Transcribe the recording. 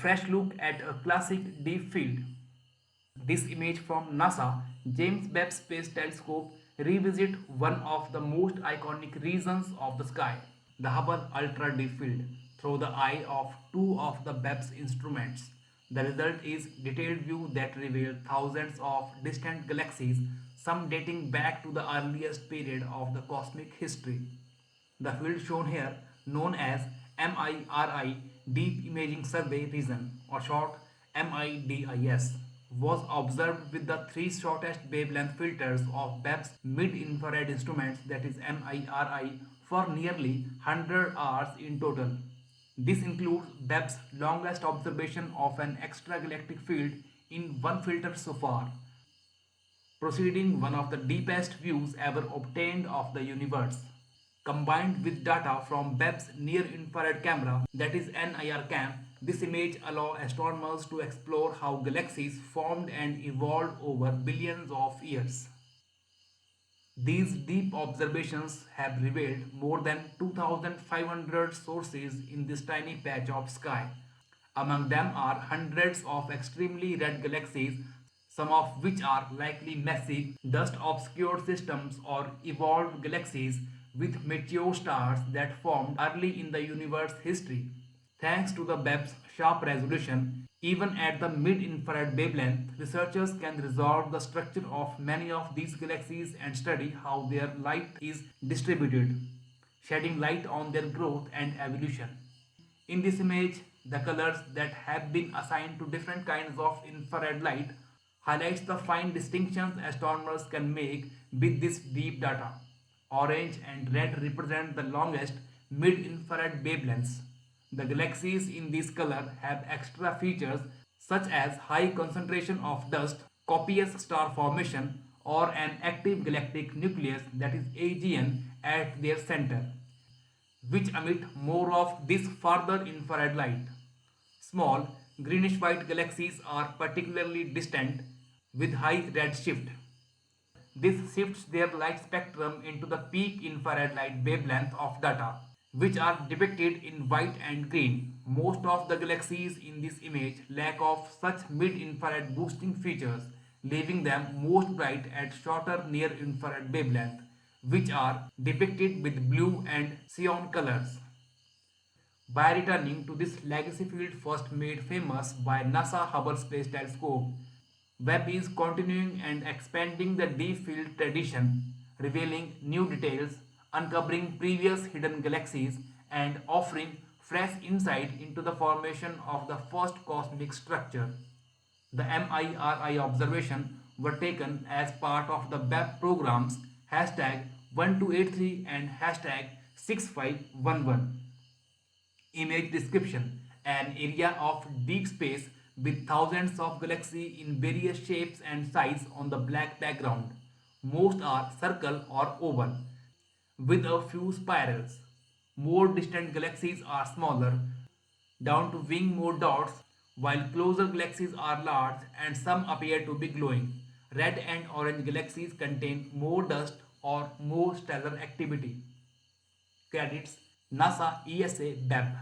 fresh look at a classic deep field. This image from NASA James Webb Space Telescope revisit one of the most iconic regions of the sky, the Hubble Ultra Deep Field, through the eye of two of the Webb's instruments. The result is detailed view that reveal thousands of distant galaxies, some dating back to the earliest period of the cosmic history. The field shown here, known as MIRI Deep Imaging Survey Region or short MIDIS, was observed with the three shortest wavelength filters of Webb's mid-infrared instruments, that is MIRI, for nearly 100 hours in total. This includes Webb's longest observation of an extragalactic field in one filter so far, proceeding one of the deepest views ever obtained of the universe. Combined with data from Webb's near-infrared camera, that is NIRCam, this image allows astronomers to explore how galaxies formed and evolved over billions of years. These deep observations have revealed more than 2,500 sources in this tiny patch of sky. Among them are hundreds of extremely red galaxies, some of which are likely massive, dust-obscured systems or evolved galaxies with meteor stars that formed early in the universe's history. Thanks to the Webb's sharp resolution, even at the mid-infrared wavelength, researchers can resolve the structure of many of these galaxies and study how their light is distributed, shedding light on their growth and evolution. In this image, the colors that have been assigned to different kinds of infrared light highlights the fine distinctions astronomers can make with this deep data. Orange and red represent the longest mid-infrared wavelengths. The galaxies in this color have extra features such as high concentration of dust, copious star formation, or an active galactic nucleus, that is AGN, at their center, which emit more of this further infrared light. Small greenish white galaxies are particularly distant with high redshift. This shifts their light spectrum into the peak infrared light wavelength of data, which are depicted in white and green. Most of the galaxies in this image lack of such mid-infrared boosting features, leaving them most bright at shorter near-infrared wavelength, which are depicted with blue and cyan colors. By returning to this legacy field first made famous by NASA Hubble Space Telescope, Webb is continuing and expanding the deep field tradition, revealing new details, uncovering previous hidden galaxies, and offering fresh insight into the formation of the first cosmic structure. The MIRI observation were taken as part of the Webb programs hashtag 1283 and hashtag 6511. Image description: an area of deep space with thousands of galaxies in various shapes and sizes on the black background. Most are circle or oval, with a few spirals. More distant galaxies are smaller, down to wing mode dots, while closer galaxies are large and some appear to be glowing. Red and orange galaxies contain more dust or more stellar activity. Credits: NASA ESA Webb.